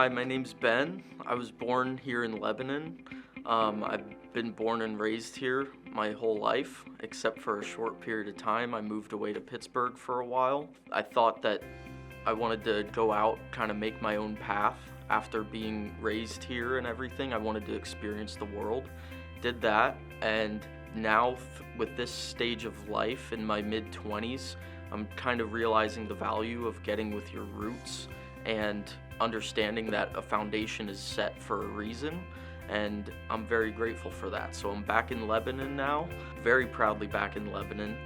Hi, my name's Ben. I was born here in Lebanon. I've been born and raised here my whole life, except for a short period of time. I moved away to Pittsburgh for a while. I thought that I wanted to go out, kind of make my own path. After being raised here and everything, I wanted to experience the world. Did that, and now with this stage of life in my mid-20s, I'm kind of realizing the value of getting with your roots and understanding that a foundation is set for a reason, and I'm very grateful for that. So I'm back in Lebanon now, very proudly back in Lebanon,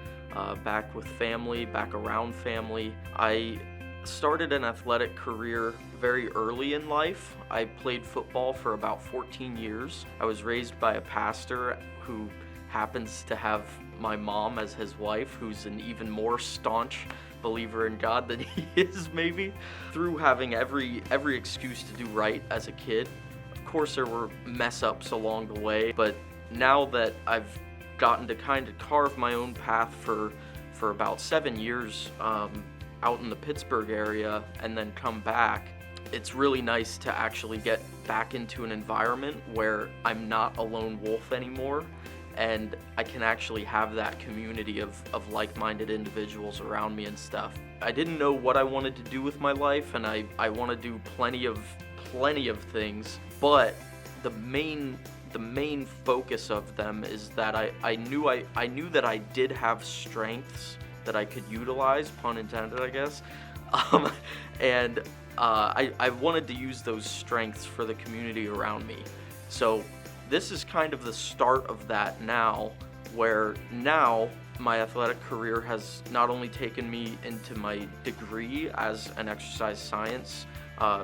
back with family, back around family. I started an athletic career very early in life. I played football for about 14 years. I was raised by a pastor who happens to have my mom as his wife, who's an even more staunch believer in God than he is, maybe. Through having every excuse to do right as a kid. Of course, there were mess-ups along the way, but now that I've gotten to kind of carve my own path for about 7 years out in the Pittsburgh area and then come back, it's really nice to actually get back into an environment where I'm not a lone wolf anymore, and I can actually have that community of like-minded individuals around me and stuff. I didn't know what I wanted to do with my life, and I want to do plenty of things, but the main focus of them is that I knew that I did have strengths that I could utilize, pun intended, I guess, and I wanted to use those strengths for the community around me. So this is kind of the start of that now, where now my athletic career has not only taken me into my degree as an exercise science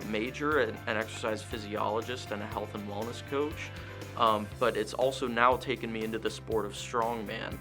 major, an exercise physiologist, and a health and wellness coach, but it's also now taken me into the sport of strongman.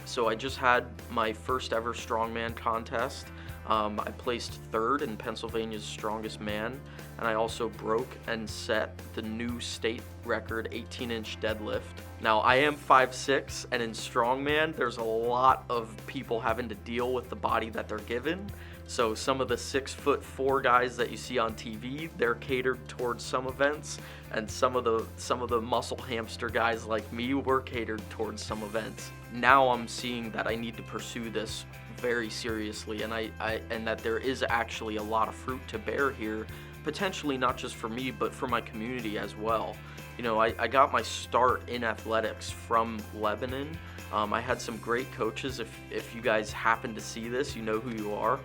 So I just had my first ever strongman contest. I placed third in Pennsylvania's Strongest Man, and I also broke and set the new state record 18-inch deadlift. Now, I am 5'6", and in strongman, there's a lot of people having to deal with the body that they're given. So some of the 6'4" guys that you see on TV, they're catered towards some events, and some of the muscle hamster guys like me were catered towards some events. Now I'm seeing that I need to pursue this very seriously, and that there is actually a lot of fruit to bear here, potentially not just for me, but for my community as well. You know, I got my start in athletics from Lebanon. I had some great coaches. If you guys happen to see this, you know who you are.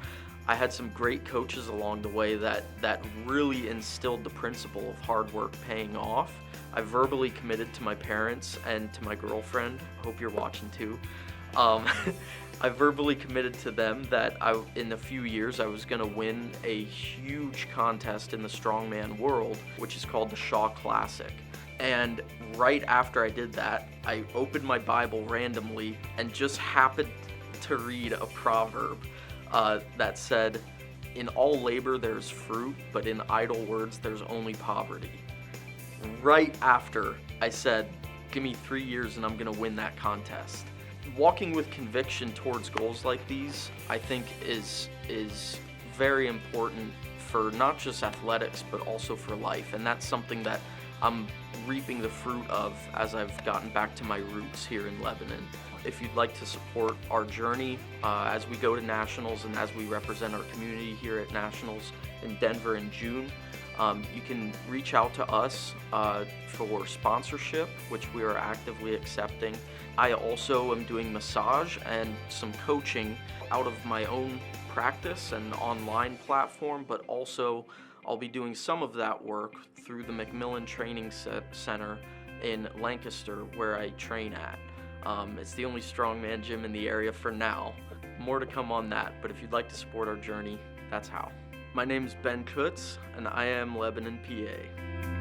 I had some great coaches along the way that really instilled the principle of hard work paying off. I verbally committed to my parents and to my girlfriend, hope you're watching too. I verbally committed to them that in a few years I was gonna win a huge contest in the strongman world, which is called the Shaw Classic. And right after I did that, I opened my Bible randomly and just happened to read a proverb that said, "In all labor there's fruit, but in idle words there's only poverty." Right after I said, give me 3 years and I'm gonna win that contest. Walking with conviction towards goals like these, I think is very important for not just athletics, but also for life. And that's something that I'm reaping the fruit of as I've gotten back to my roots here in Lebanon. If you'd like to support our journey as we go to nationals and as we represent our community here at nationals in Denver in June, you can reach out to us for sponsorship, which we are actively accepting. I also am doing massage and some coaching out of my own practice and online platform, but also I'll be doing some of that work through the McMillan Training Center in Lancaster, where I train at. It's the only strongman gym in the area for now. More to come on that, but if you'd like to support our journey, that's how. My name's Ben Kutz, and I am Lebanon, PA.